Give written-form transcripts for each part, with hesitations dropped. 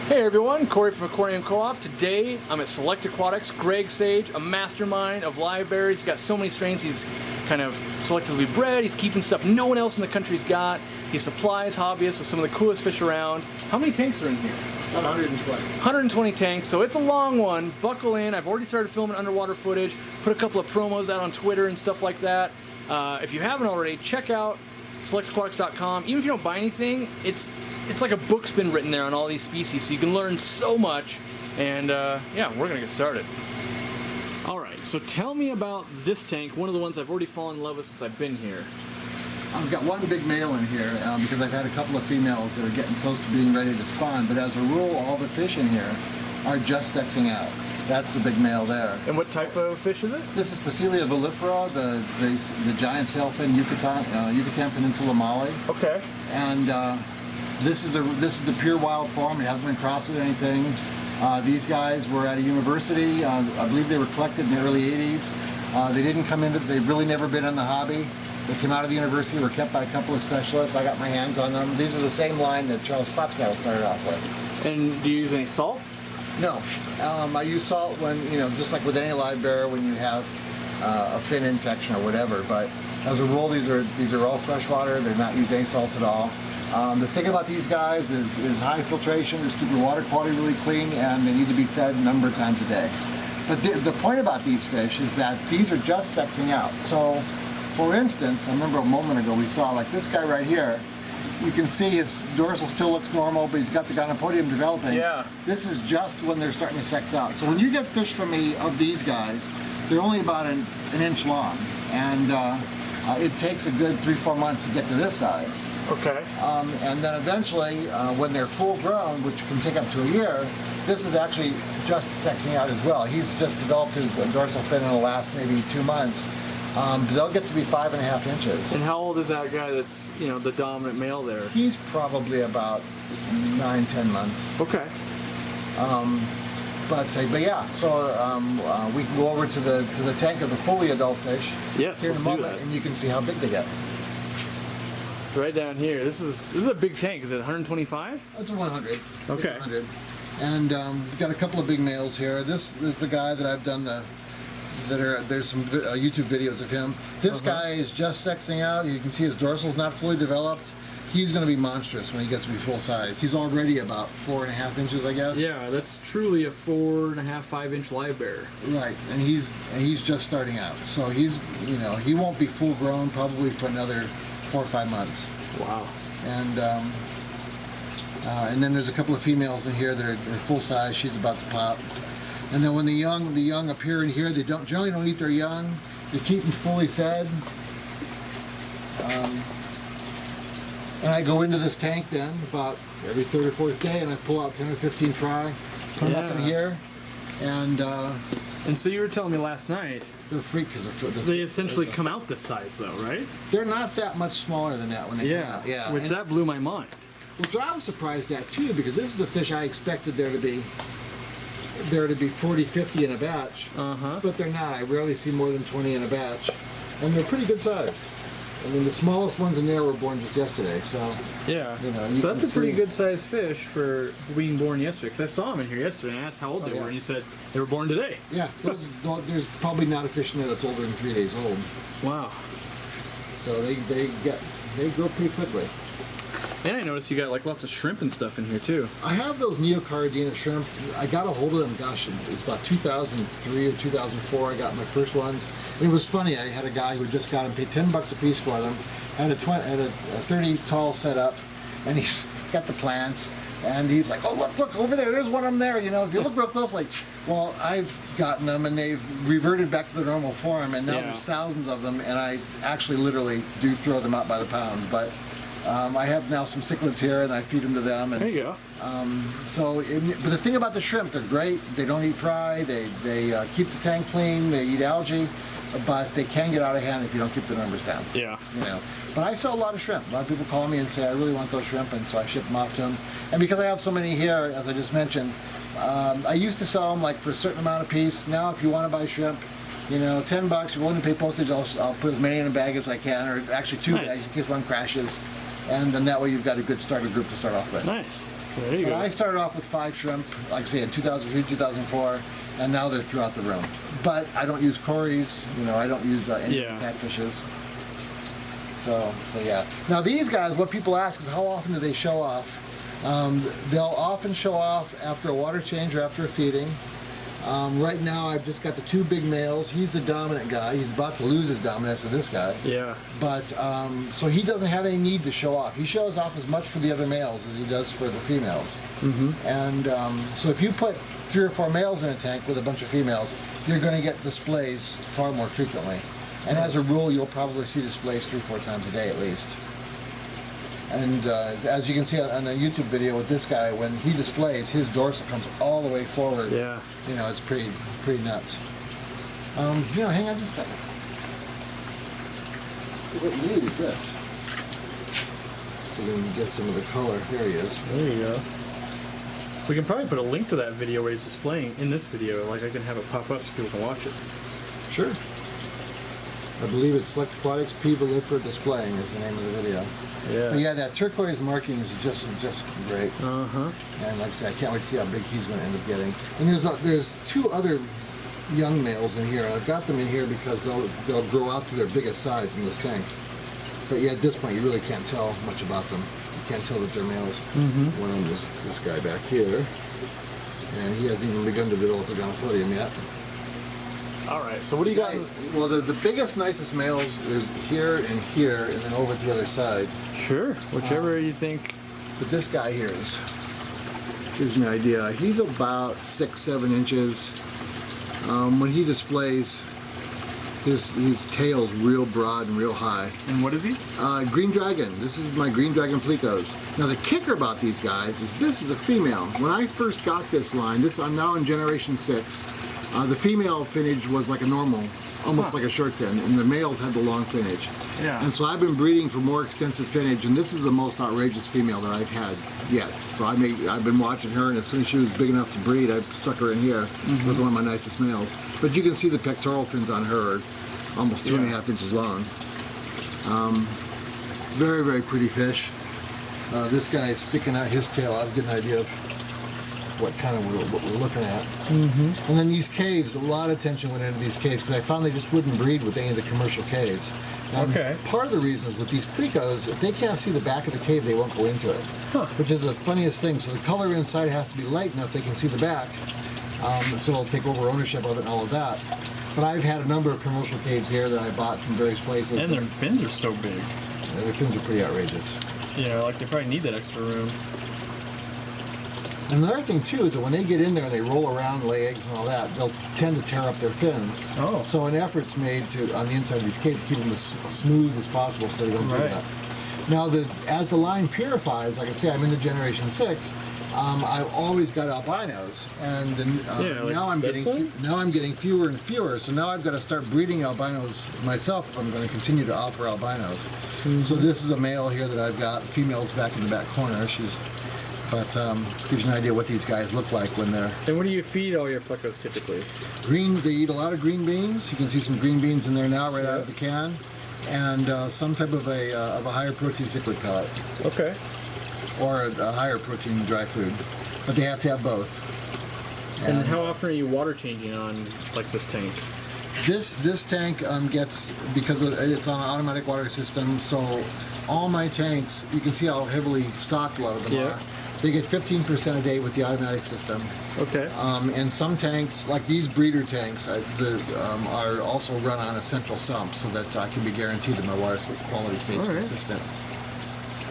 Hey everyone, Corey from Aquariumcoop. Today I'm at Select Aquatics. Greg Sage, a mastermind of live bears. He's got so many strains. He's kind of selectively bred. He's keeping stuff no one else in the country's got. He supplies hobbyists with some of the coolest fish around. How many tanks are in here? About 120. 120 tanks, so it's a long one. Buckle in. I've already started filming underwater footage, put a couple of promos out on Twitter and stuff like that. If you haven't already, check out selectaquatics.com. Even if you don't buy anything, it's like a book's been written there on all these species, so you can learn so much. And yeah, we're gonna get started. All right, so tell me about this tank, one of the ones I've already fallen in love with since I've been here. I've got one big male in here because I've had a couple of females that are getting close to being ready to spawn, but as a rule, all the fish in here are just sexing out. That's the big male there. And what type of fish is it? This is Pasilia volifera, the giant sailfin Yucatan Peninsula molly. Okay. And this is the pure wild form. It hasn't been crossed with anything. These guys were at a university. I believe they were collected in the early 80s. They didn't come into, they've really never been in the hobby. They came out of the university, were kept by a couple of specialists. I got my hands on them. These are the same line that Charles Popsaddle started off with. And do you use any salt? No. I use salt when, just like with any live bear, when you have a fin infection or whatever. But as a rule, these are all freshwater. They're not used any salt at all. The thing about these guys is high filtration, is keep your water quality really clean, and they need to be fed a number of times a day. But the point about these fish is that these are just sexing out. So, for instance, I remember a moment ago we saw like this guy right here. You can see his dorsal still looks normal, but he's got the gynapodium developing. Yeah. This is just when they're starting to sex out. So when you get fish from me of these guys, they're only about an inch long, and it takes a good 3-4 months to get to this size. Okay. And then eventually, when they're full grown, which can take up to a year, this is actually just sexing out as well. He's just developed his dorsal fin in the last maybe 2 months. They'll get to be 5.5 inches. And how old is that guy that's, the dominant male there? He's probably about 9-10 months. Okay. But yeah, so we can go over to the tank of the fully adult fish. Yes, here in let's a do moment, that. and you can see how big they get. Right down here. This is a big tank. Is it 125? It's a 100. Okay. It's 100. And we've got a couple of big males here. This is the guy that I've done there's some YouTube videos of him. This guy is just sexing out. You can see his dorsal's not fully developed. He's going to be monstrous when he gets to be full size. He's already about 4.5 inches, I guess. Yeah, that's truly a 4.5–5 inch live bear. Right, and he's just starting out. So he's he won't be full grown probably for another 4 or 5 months. Wow. And then there's a couple of females in here that are full size. She's about to pop. And then when the young appear in here, they generally don't eat their young. They keep them fully fed. And I go into this tank then about every 3rd or 4th day, and I pull out 10 or 15 fry, put them up in here, and so you were telling me last night they're freak because they essentially come out this size though, right? They're not that much smaller than that when they come out. Yeah. Which that blew my mind. Which I was surprised at too, because this is a fish I expected there to be 40, 50 in a batch. But they're not. I rarely see more than 20 in a batch, and they're pretty good sized. I mean, the smallest ones in there were born just yesterday, so... Yeah, so that's a pretty good sized fish for being born yesterday, because I saw them in here yesterday, and I asked how old they were, and you said they were born today. Yeah, there's probably not a fish in there that's older than 3 days old. Wow. So they grow pretty quickly. And I noticed you got like lots of shrimp and stuff in here too. I have those neocardina shrimp. I got a hold of them, gosh, it was about 2003 or 2004 I got my first ones. And it was funny, I had a guy who just got them, paid $10 a piece for them, had a 30 tall setup, and he's got the plants, and he's like, oh look over there's one of them there, if you look real closely. Well, I've gotten them and they've reverted back to the normal form, and now there's thousands of them, and I actually literally do throw them out by the pound. But I have now some cichlids here, and I feed them to them. And, there you go. But the thing about the shrimp, they're great. They don't eat fry. They keep the tank clean. They eat algae, but they can get out of hand if you don't keep the numbers down. Yeah. But I sell a lot of shrimp. A lot of people call me and say, I really want those shrimp, and so I ship them off to them. And because I have so many here, as I just mentioned, I used to sell them like for a certain amount a piece. Now, if you want to buy shrimp, $10, you're willing to pay postage, I'll put as many in a bag as I can, or actually 2 bags in case one crashes. And then that way you've got a good starter group to start off with. Nice. There you But go. I started off with 5 shrimp, like I say, in 2003, 2004, and now they're throughout the room. But I don't use cories, I don't use any catfishes. So yeah. Now these guys, what people ask is how often do they show off? They'll often show off after a water change or after a feeding. Right now I've just got the 2 big males. He's the dominant guy. He's about to lose his dominance to this guy. Yeah. But, so he doesn't have any need to show off. He shows off as much for the other males as he does for the females. Mm-hmm. And so if you put 3 or 4 males in a tank with a bunch of females, you're going to get displays far more frequently. And as a rule, you'll probably see displays 3 or 4 times a day at least. And as you can see on the YouTube video with this guy, when he displays, his dorsal comes all the way forward. Yeah. It's pretty nuts. Hang on just a second. See, what you need is this. So we can get some of the color. There he is. There you go. We can probably put a link to that video where he's displaying in this video. Like I can have it pop up so people can watch it. Sure. I believe it's Select Aquatics People Live for Displaying is the name of the video. Yeah. But yeah, that turquoise marking is just great. Uh-huh. And like I said, I can't wait to see how big he's going to end up getting. And there's 2 other young males in here. I've got them in here because they'll grow out to their biggest size in this tank. But yeah, at this point, you really can't tell much about them. You can't tell that they're males. Mm-hmm. One of them is this guy back here. And he hasn't even begun to develop a gonopodium yet. All right, so what do you got? Well, the biggest, nicest males is here, and then over to the other side. Sure, whichever you think. But this guy here gives me an idea. He's about 6-7 inches. When he displays, his tail's real broad and real high. And what is he? Green dragon. This is my green dragon plecos. Now the kicker about these guys is this is a female. When I first got this line, I'm now in generation 6. The female finnage was like a normal, almost like a short fin, and the males had the long finnage. Yeah. And so I've been breeding for more extensive finnage, and this is the most outrageous female that I've had yet. So I've been watching her, and as soon as she was big enough to breed, I stuck her in here with one of my nicest males. But you can see the pectoral fins on her are almost 2.5 inches long. Very, very pretty fish. This guy is sticking out his tail. I'll get an idea of what we're looking at. Mm-hmm. And then these caves, a lot of attention went into these caves because I found they just wouldn't breed with any of the commercial caves. Okay. Part of the reason is with these plecos, if they can't see the back of the cave, they won't go into it. Huh. Which is the funniest thing. So the color inside has to be light enough they can see the back. So they'll take over ownership of it and all of that. But I've had a number of commercial caves here that I bought from various places. And their fins are so big. Yeah, their fins are pretty outrageous. Like they probably need that extra room. And another thing too is that when they get in there and they roll around, lay eggs and all that, they'll tend to tear up their fins. Oh. So an effort's made on the inside of these cages to keep them as smooth as possible so they don't do that. Now, as the line purifies, like I say, I'm into generation 6. I've always got albinos, and now I'm getting fewer and fewer. So now I've got to start breeding albinos myself if I'm going to continue to offer albinos. Mm-hmm. So this is a male here that I've got. Female's back in the back corner. But gives you an idea what these guys look like when they're... And what do you feed all your plecos typically? Green. They eat a lot of green beans. You can see some green beans in there now right out of the can. And some type of a higher protein cichlid pellet. Okay. Or a higher protein dry food. But they have to have both. And how often are you water changing on this tank? This tank gets, because it's on an automatic water system, so all my tanks, you can see how heavily stocked a lot of them are. They get 15% a day with the automatic system. Okay. And some tanks, like these breeder tanks, are also run on a central sump so that I can be guaranteed that my water quality stays consistent.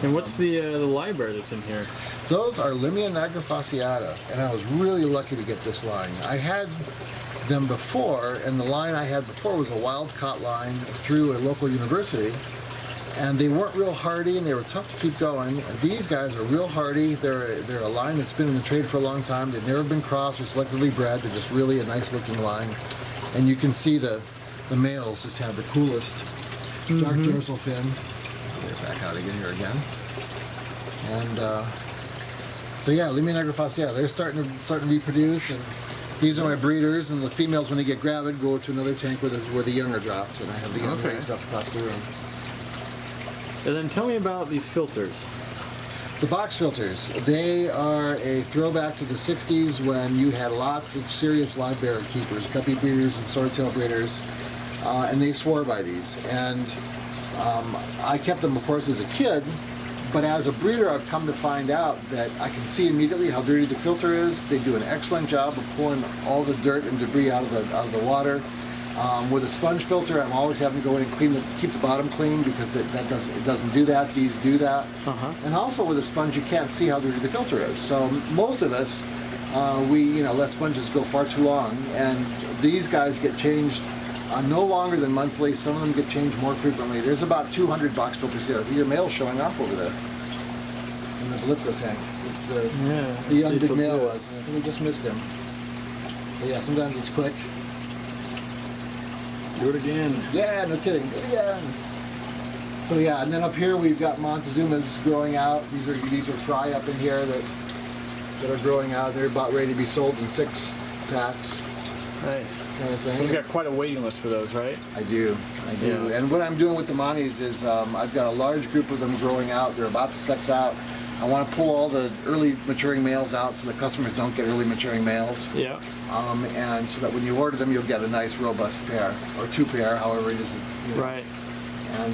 And what's the library that's in here? Those are Limia nigrofasciata, and I was really lucky to get this line. I had them before, and the line I had before was a wild-caught line through a local university. And they weren't real hardy, and they were tough to keep going. These guys are real hardy. They're a line that's been in the trade for a long time. They've never been crossed or selectively bred. They're just really a nice-looking line. And you can see the males just have the coolest dark dorsal fin. Get it back out again here again. And so yeah, Limia nigrofasciata, they're starting to reproduce. And these are my breeders. And the females, when they get gravid, go to another tank where the young are dropped. And I have the young raised up across the room. And then tell me about these filters. The box filters, they are a throwback to the 60s when you had lots of serious live bear keepers, guppy breeders and swordtail breeders, and they swore by these. And I kept them, of course, as a kid, but as a breeder, I've come to find out that I can see immediately how dirty the filter is. They do an excellent job of pulling all the dirt and debris out of the water. With a sponge filter, I'm always having to go in and keep the bottom clean because it doesn't do that. These do that. And also with a sponge, you can't see how dirty the filter is. So most of us, we let sponges go far too long, and these guys get changed no longer than monthly. Some of them get changed more frequently. There's about 200 box filters here. Your male's showing up over there in the Blitzo tank. It's the young big male was. I think we just missed him. But yeah, sometimes it's quick. Do it again. Yeah, no kidding. Do it again. So yeah, and then up here we've got Montezumas growing out. These are fry up in here that are growing out. They're about ready to be sold in 6 packs. Nice. Kind of thing. We've got quite a waiting list for those, right? I do. Yeah. And what I'm doing with the Montes is I've got a large group of them growing out. They're about to sex out. I want to pull all the early maturing males out so the customers don't get early maturing males. Yeah. And so that when you order them, you'll get a nice robust pair, or 2 pair, however it is. Right. And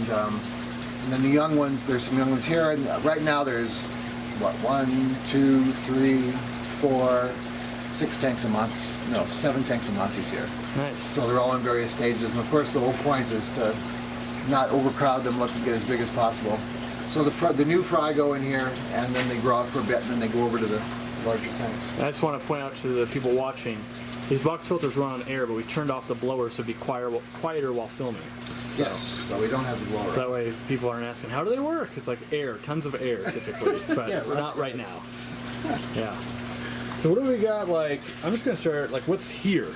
then the young ones, there's some young ones here, and right now there's, 1, 2, 3, 4, 6 tanks a month. No, 7 tanks a month here. Nice. So they're all in various stages, and of course the whole point is to not overcrowd them, let them get as big as possible. So the new fry go in here, and then they grow out for a bit, and then they go over to the larger tanks. I just want to point out to the people watching, these box filters run on air, but we turned off the blower so it'd be quieter while filming. So, yes, so we don't have the blower. So that way people aren't asking, how do they work? It's like air, tons of air typically, but yeah, not right now. Yeah. So what do we got, I'm just going to start, what's here?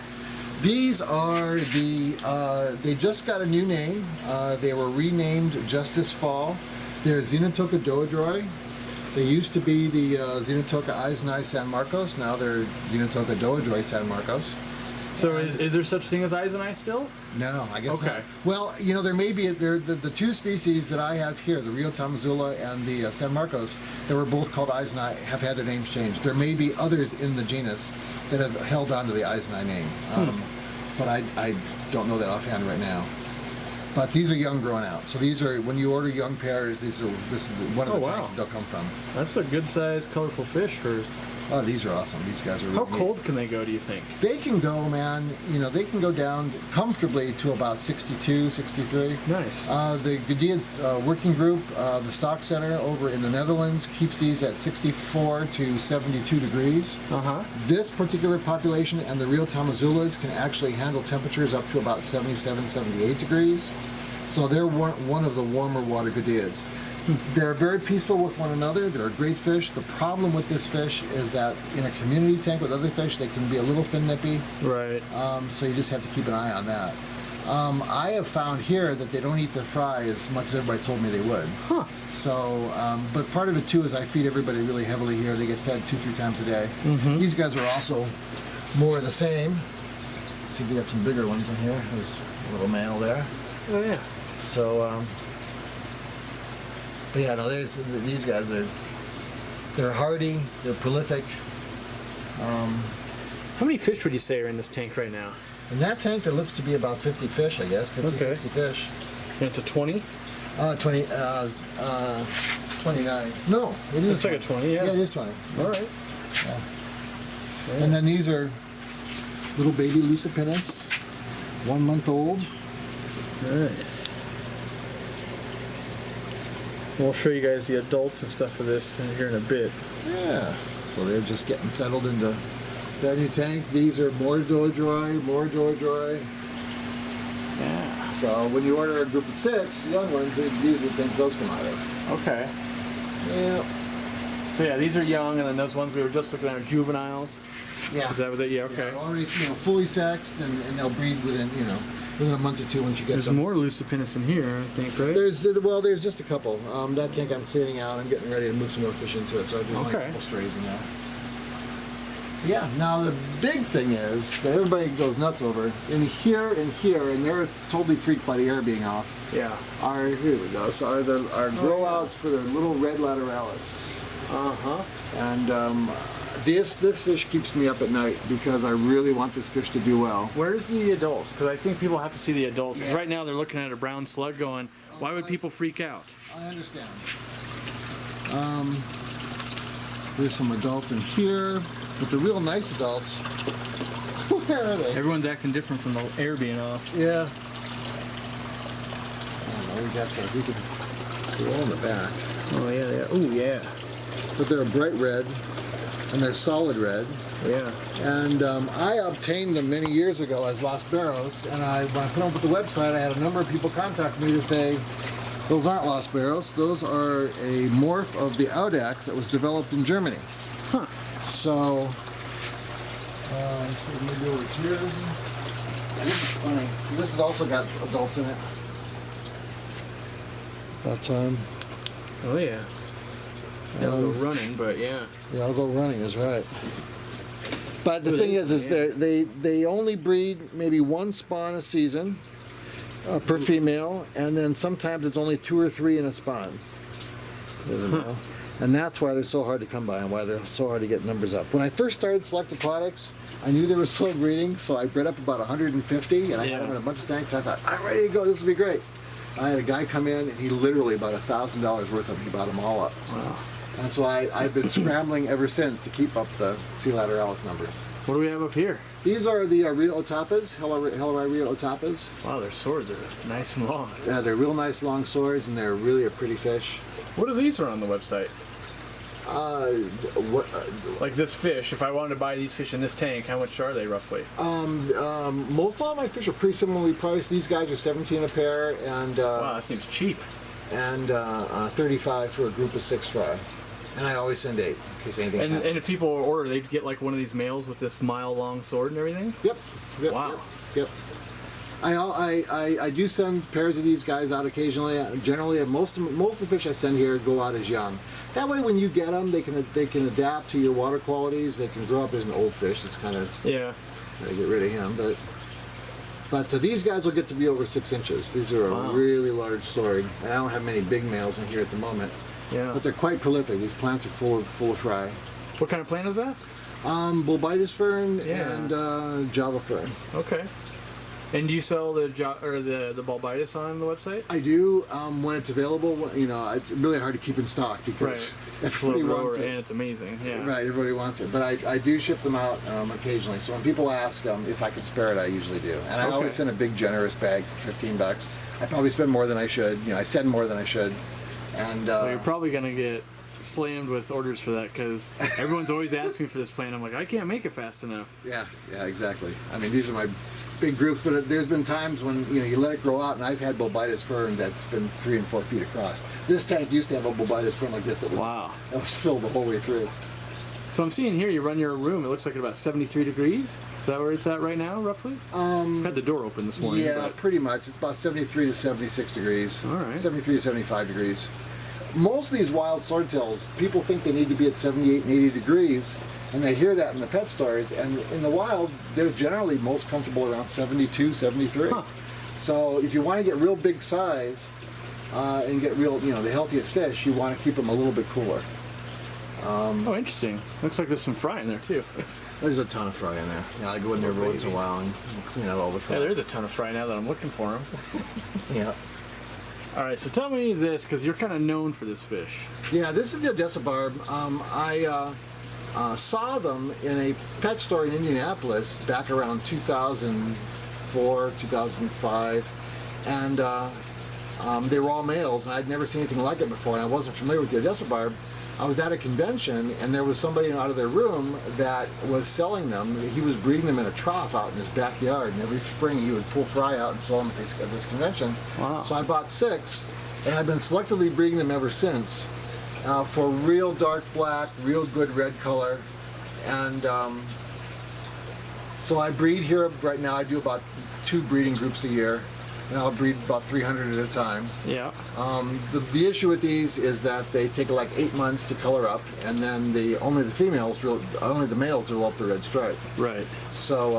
These are they just got a new name. They were renamed just this fall. They're Xenotoka Doadroy. They used to be the Xenotoka Eisenai San Marcos. Now they're Xenotoka Doadroy San Marcos. So is there such thing as Eisenai still? No, I guess okay. not. Well, there may be the 2 species that I have here, the Rio Tamazula and the San Marcos, that were both called Eisenai, have had their names changed. There may be others in the genus that have held on to the Eisenai name, but I don't know that offhand right now. But these are young growing out. So these are, when you order young pairs, this is one of the tanks that they'll come from. That's a good sized, colorful fish for... Oh, these are awesome. These guys are really How cold can they go, do you think? They can go, man, they can go down comfortably to about 62, 63. Nice. The Gadia's working group, the stock center over in the Netherlands, keeps these at 64 to 72 degrees. This particular population and the Rio Tamazulas can actually handle temperatures up to about 77, 78 degrees. So they're one of the warmer water Gadia's. They're very peaceful with one another. They're a great fish. The problem with this fish is that in a community tank with other fish, they can be a little thin nippy. Right. So you just have to keep an eye on that. I have found here that they don't eat their fry as much as everybody told me they would. Huh. So, but part of it too is I feed everybody really heavily here. They get fed 2-3 times a day. These guys are also more of the same. Let's see if we got some bigger ones in here. There's a little male there. Oh yeah. So, but yeah, no, these guys they're hardy, they're prolific. How many fish would you say are in this tank right now? In that tank, there looks to be about 50 fish, I guess, 50, 60 fish. And it's a 20? 29. No, it is. It's like a 20, yeah. Yeah, it is 20. All right. Yeah. And then these are little baby Lucipinus, 1 month old. Nice. We'll show you guys the adults and stuff of this here in a bit. Yeah. So they're just getting settled into their new tank. These are more Doadroy. Yeah. So when you order a group of 6 young ones, these are the things those come out of. Okay. Yeah. So yeah, these are young, and then those ones we were just looking at are juveniles. Yeah. Is that what they? Yeah. Okay. Yeah, already fully sexed, and they'll breed within within a month or 2 once you get There's them. more Lucipinus in here, I think, right? There's just a couple. That tank I'm cleaning out. I'm getting ready to move some more fish into it, so there's only a couple strays in there. Yeah. Now the big thing is that everybody goes nuts over in here, and they're totally freaked by the air being off. Yeah. Here we go. So our grow outs for the little red lateralis. And this fish keeps me up at night because I really want this fish to do well. Where's the adults? Because I think people have to see the adults. Because Yeah. right now they're looking at a brown slug going, why would people freak out? I understand. There's some adults in here, but the real nice adults, where are they? Everyone's acting different from the air being off. Yeah. I don't know, they're all in the back. Oh, yeah. Oh, yeah. But they're bright red, and they're solid red. Yeah. And I obtained them many years ago as Los Barros, and when I put them up at the website, I had a number of people contact me to say, those aren't Los Barros, those are a morph of the Audax that was developed in Germany. Huh. So, maybe over here. This is funny. This has also got adults in it. But, Oh, yeah. They'll go running, but yeah. yeah, I'll go running is right. But the thing is they only breed maybe one spawn a season per female, and then sometimes it's only 2 or 3 in a spawn. And that's why they're so hard to come by and why they're so hard to get numbers up. When I first started Select Aquatics, I knew they were slow breeding, so I bred up about 150, and I had them in a bunch of tanks. And I thought, I'm ready to go. This will be great. I had a guy come in, and he literally bought $1,000 worth of them. He bought them all up. Wow. And so I've been scrambling ever since to keep up the C. lateralis numbers. What do we have up here? These are the Rio Otapas, Hellerai Rio Otapas. Wow, their swords are nice and long. Yeah, they're real nice long swords, and they're really a pretty fish. What are these on the website? What? Like this fish, if I wanted to buy these fish in this tank, how much are they roughly? Most all my fish are pretty similarly priced. These guys are 17 a pair, and wow, that seems cheap. And 35 for a group of 6 fry. And I always send 8 in case anything happens. And if people order, they'd get like one of these males with this mile-long sword and everything? Yep. Wow. Yep. I do send pairs of these guys out occasionally. Generally, most of the fish I send here go out as young. That way, when you get them, they can adapt to your water qualities. They can grow up as an old fish. It's kind of gotta get rid of him. But these guys will get to be over 6 inches. These are a really large sword. And I don't have many big males in here at the moment. Yeah. But they're quite prolific. These plants are full of fry. What kind of plant is that? Bulbitis fern and Java fern. Okay. And do you sell the bulbitis on the website? I do when it's available. You know, it's really hard to keep in stock because everybody wants it, and it's amazing. Yeah. Right, everybody wants it, but I do ship them out occasionally. So when people ask if I can spare it, I usually do, and I always send a big generous bag for $15. I probably spend more than I should. You know, I send more than I should, and well, you're probably gonna get slammed with orders for that because everyone's always asking for this plant. I'm like, I can't make it fast enough. Yeah, exactly. I mean, these are my big groups, but there's been times when you let it grow out, and I've had bulbitis fern that's been 3 and 4 feet across. This tank used to have a bulbitis fern like this that was filled the whole way through. So I'm seeing here you run your room. It looks like at about 73 degrees. Is that where it's at right now, roughly? Had the door open this morning. Yeah, pretty much. It's about 73 to 76 degrees. All right. 73 to 75 degrees. Most of these wild swordtails, people think they need to be at 78 and 80 degrees. And they hear that in the pet stores, and in the wild, they're generally most comfortable around 72, 73. Huh. So if you want to get real big size and get real, the healthiest fish, you want to keep them a little bit cooler. Oh, interesting. Looks like there's some fry in there, too. There's a ton of fry in there. Yeah, I go in there every once in a while and clean out all the fry. Yeah, there's a ton of fry now that I'm looking for them. Yeah. All right, so tell me this, because you're kind of known for this fish. Yeah, this is the Odessa barb. I saw them in a pet store in Indianapolis back around 2004, 2005, and they were all males, and I'd never seen anything like it before, and I wasn't familiar with the Odessa barb. I was at a convention, and there was somebody out of their room that was selling them. He was breeding them in a trough out in his backyard, and every spring he would pull fry out and sell them at this convention. Wow. So I bought 6, and I've been selectively breeding them ever since. For real dark black, real good red color, and so I breed here right now. I do about 2 breeding groups a year, and I'll breed about 300 at a time. Yeah. The issue with these is that they take like 8 months to color up, and then only the males develop the red stripe. Right. So.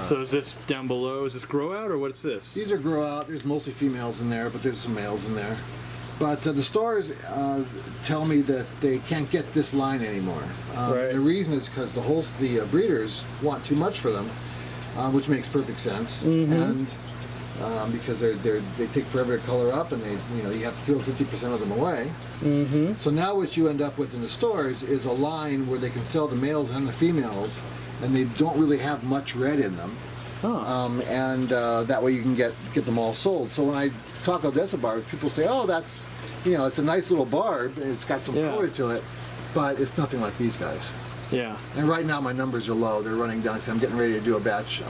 So is this down below? Is this grow out or what's this? These are grow out. There's mostly females in there, but there's some males in there. But the stores tell me that they can't get this line anymore. Right. The reason is because the breeders want too much for them, which makes perfect sense. And because they take forever to color up, and you have to throw 50% of them away. So now what you end up with in the stores is a line where they can sell the males and the females, and they don't really have much red in them. And that way you can get them all sold. So when I talk Odessa barbs, people say, "Oh, that's, it's a nice little barb. It's got some color to it, but it's nothing like these guys." Yeah. And right now my numbers are low. They're running down. So I'm getting ready to do a batch.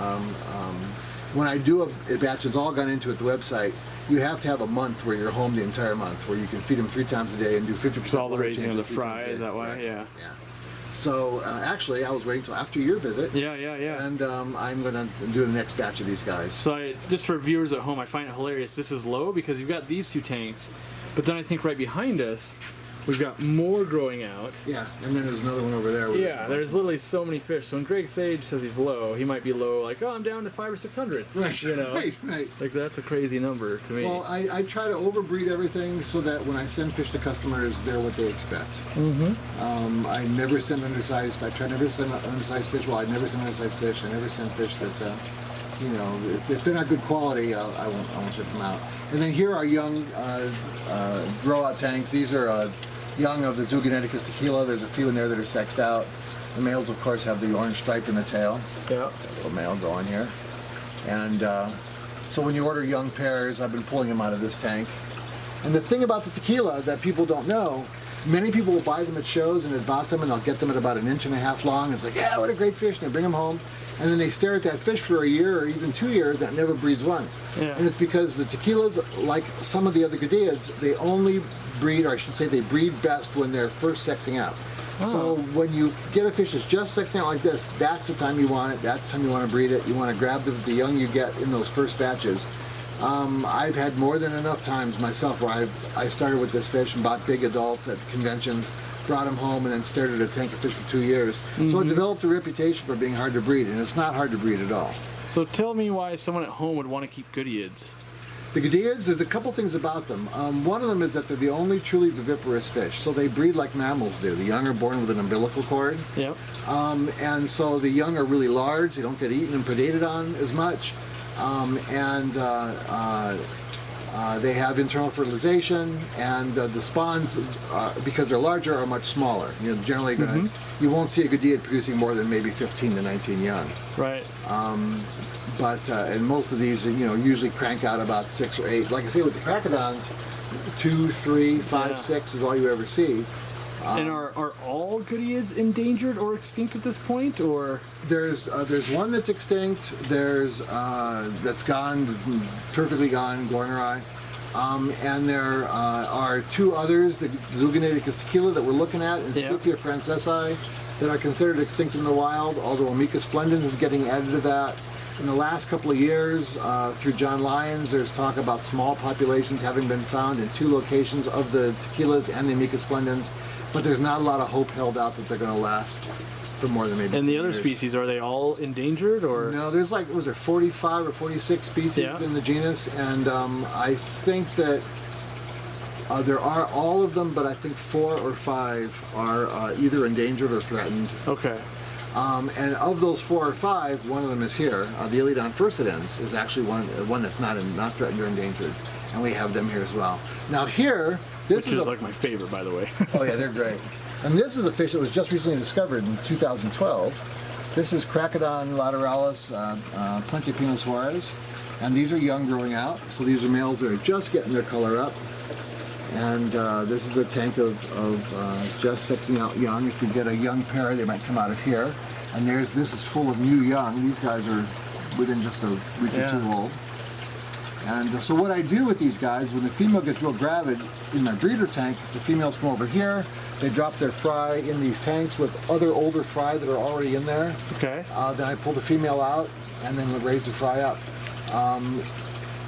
When I do a batch, it's all gone into at the website. You have to have a month where you're home the entire month, where you can feed them 3 times a day and do 50% all the raising of the fry is that way. Right. Yeah. So actually, I was waiting until after your visit. Yeah. And I'm going to do the next batch of these guys. So just for viewers at home, I find it hilarious. This is low because you've got these 2 tanks, but then I think right behind us, we've got more growing out. Yeah, and then there's another one over there. Yeah, there's literally so many fish. So when Greg Sage says he's low, he might be low like, I'm down to 500 or 600. Right. Right. Like that's a crazy number to me. Well, I try to overbreed everything so that when I send fish to customers, they're what they expect. I never send undersized. I try never to send undersized fish. Well, I never send undersized fish. I never send fish that, if they're not good quality, I won't ship them out. And then here are young grow-out tanks. These are young of the Zoogoneticus tequila. There's a few in there that are sexed out. The males, of course, have the orange stripe in the tail. Yeah. Little male going here. And so when you order young pairs, I've been pulling them out of this tank. And the thing about the tequila that people don't know, many people will buy them at shows and have bought them, and they'll get them at about 1.5 inches long. It's like, yeah, what a great fish, and they bring them home. And then they stare at that fish for a year or even 2 years, and it never breeds once. Yeah. And it's because the tequilas, like some of the other Gadiids, they only breed, or I should say they breed best when they're first sexing out. So when you get a fish that's just sexing out like this, that's the time you want it. That's the time you want to breed it. You want to grab the young you get in those first batches. I've had more than enough times myself where I started with this fish and bought big adults at conventions, brought them home, and then stared at a tank of fish for 2 years. So it developed a reputation for being hard to breed, and it's not hard to breed at all. So tell me why someone at home would want to keep Gadiids. The Gadiids, there's a couple things about them. One of them is that they're the only truly viviparous fish, so they breed like mammals do. The young are born with an umbilical cord. Yep. And so the young are really large. They don't get eaten and predated on as much. They have internal fertilization, and the spawns, because they're larger, are much smaller. Generally, you won't see a Gadiid producing more than maybe 15 to 19 young. Right. And most of these, usually crank out about 6 or 8. Like I say, with the crocodons, 2, 3, 5, 6 is all you ever see. And are all Gadiids endangered or extinct at this point, or? There's one that's extinct. There's that's gone, perfectly gone, Gornerai. And there are 2 others, the Zoogoneticus tequila that we're looking at, and Spliffia francesi, that are considered extinct in the wild, although Amica splendens is getting added to that. In the last couple of years, through John Lyons, there's talk about small populations having been found in 2 locations of the tequilas and the Amica splendens, but there's not a lot of hope held out that they're going to last for more than maybe 2 And the other years. Species, are they all endangered, or? No, there's 45 or 46 species in the genus, and I think that there are all of them, but I think 4 or 5 are either endangered or threatened. Okay. And of those 4 or 5, one of them is here. The Elidon furcidens is actually one that's not threatened or endangered, and we have them here as well. Now here, this is like my favorite, by the way. Oh yeah, they're great. And this is a fish that was just recently discovered in 2012. This is Crocodon lateralis Plentipino suarez, and these are young growing out. So these are males that are just getting their color up. And this is a tank of just sexing out young. If you get a young pair, they might come out of here. And this is full of new young. These guys are within just a week or 2 old. And so what I do with these guys, when the female gets real gravid in my breeder tank, the females come over here, they drop their fry in these tanks with other older fry that are already in there. Okay. Then I pull the female out and then raise the fry up.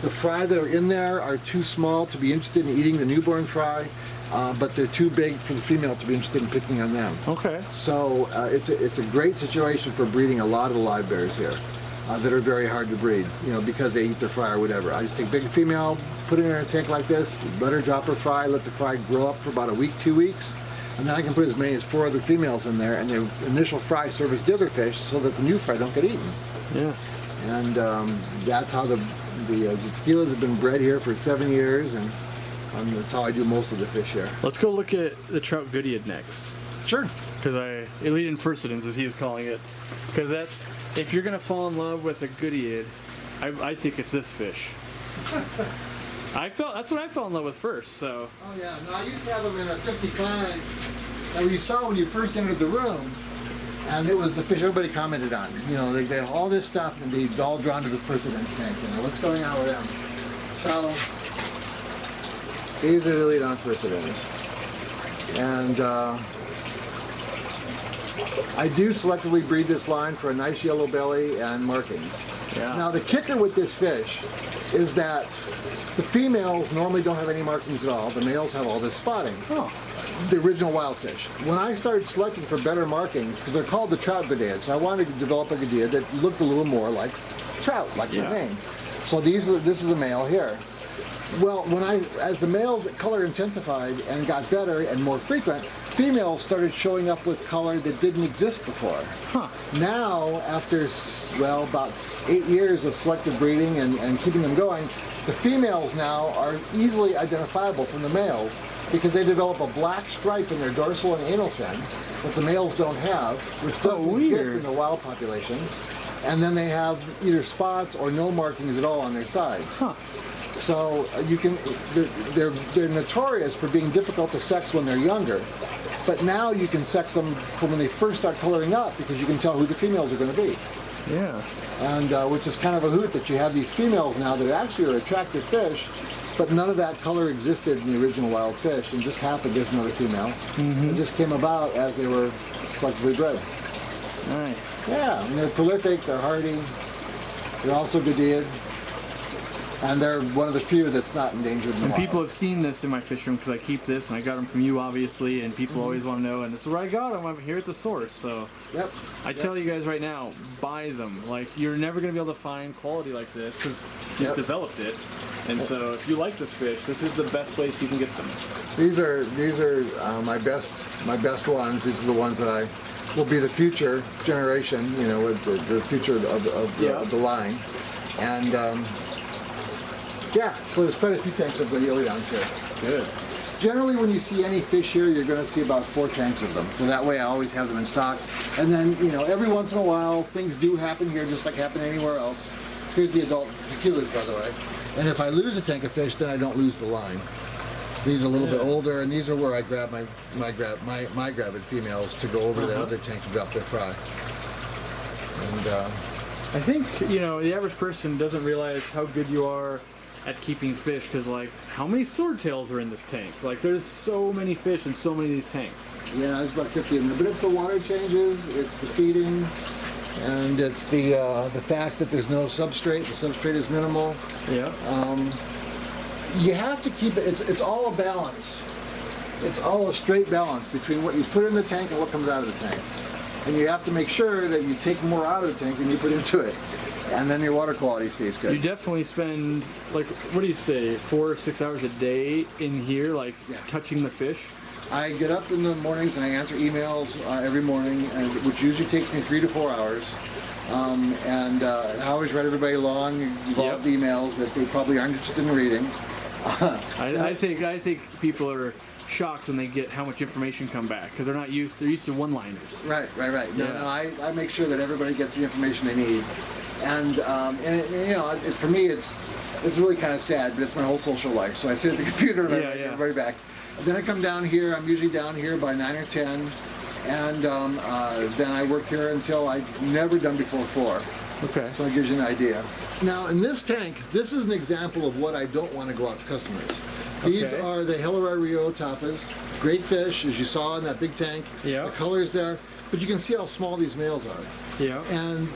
The fry that are in there are too small to be interested in eating the newborn fry, but they're too big for the female to be interested in picking on them. Okay. So it's a great situation for breeding a lot of the live bears here. that are very hard to breed, because they eat their fry or whatever. I just take big female, put it in a tank like this, let her drop her fry, let the fry grow up for about a week, 2 weeks, and then I can put as many as 4 other females in there, and the initial fry serves the other fish so that the new fry don't get eaten. Yeah. And that's how the tequilas have been bred here for 7 years, and that's how I do most of the fish here. Let's go look at the trout goodiad next. Sure. Because Elite Firstidens, as he was calling it. Because that's, if you're going to fall in love with a goodiad, I think it's this fish. That's what I fell in love with first, so. Oh yeah, no, I used to have them in a 55 that you saw when you first entered the room, and it was the fish everybody commented on. They had all this stuff, and they'd all drawn to the Firstidens tank. What's going on with them? So, these are the Elite Firstidens. And I do selectively breed this line for a nice yellow belly and markings. Yeah. Now the kicker with this fish is that the females normally don't have any markings at all. The males have all this spotting. Oh. The original wild fish. When I started selecting for better markings, because they're called the trout goodiad, so I wanted to develop a goodiad that looked a little more like trout, like the name. So this is a male here. Well, as the males' color intensified and got better and more frequent, females started showing up with color that didn't exist before. Huh. Now, after, about 8 years of selective breeding and keeping them going, the females now are easily identifiable from the males because they develop a black stripe in their dorsal and anal fin that the males don't have, which doesn't exist in the wild population. And then they have either spots or no markings at all on their sides. Huh. So they're notorious for being difficult to sex when they're younger. But now you can sex them from when they first start coloring up because you can tell who the females are going to be. Yeah. And which is kind of a hoot that you have these females now that actually are attractive fish, but none of that color existed in the original wild fish, and just happened there's another female. Mm-hmm. It just came about as they were selectively bred. Nice. Yeah, and they're prolific, they're hardy, they're also goodiad. And they're one of the few that's not endangered in the wild. People have seen this in my fish room because I keep this, and I got them from you, obviously, and people always want to know, and this is where I got them. I'm here at the source, so. Yep. I tell you guys right now, buy them. Like, you're never going to be able to find quality like this because you just developed it. And so, if you like this fish, this is the best place you can get them. These are my best ones. These are the ones that will be the future generation. With the future of the line, and. Yeah, so there's quite a few tanks of Goyolians here. Good. Generally, when you see any fish here, you're going to see about 4 tanks of them. So that way I always have them in stock. And then, every once in a while, things do happen here just like happen anywhere else. Here's the adult tequilas, by the way. And if I lose a tank of fish, then I don't lose the line. These are a little bit older, and these are where I grab my gravid females to go over to that other tank to drop their fry. And I think, the average person doesn't realize how good you are at keeping fish, because how many swordtails are in this tank? There's so many fish in so many of these tanks. Yeah, there's about 50 of them. But it's the water changes, it's the feeding, and it's the fact that there's no substrate. The substrate is minimal. Yeah. You have to keep it. It's all a balance. It's all a straight balance between what you put in the tank and what comes out of the tank. And you have to make sure that you take more out of the tank than you put into it. And then your water quality stays good. You definitely spend, what do you say, 4 or 6 hours a day in here, touching the fish? I get up in the mornings and I answer emails every morning, which usually takes me 3 to 4 hours. I always write everybody long, involved emails that they probably aren't interested in reading. I think people are shocked when they get how much information come back because they're used to one-liners. Right. No, I make sure that everybody gets the information they need. And for me, it's really kind of sad, but it's my whole social life. So I sit at the computer and I write everybody back. And then I come down here. I'm usually down here by 9 or 10, and then I work here until I've never done before 4. Okay. So it gives you an idea. Now, in this tank, this is an example of what I don't want to go out to customers. These are the Hillary Rio tapas. Great fish, as you saw in that big tank. Yeah. The color's there. But you can see how small these males are. Yeah. And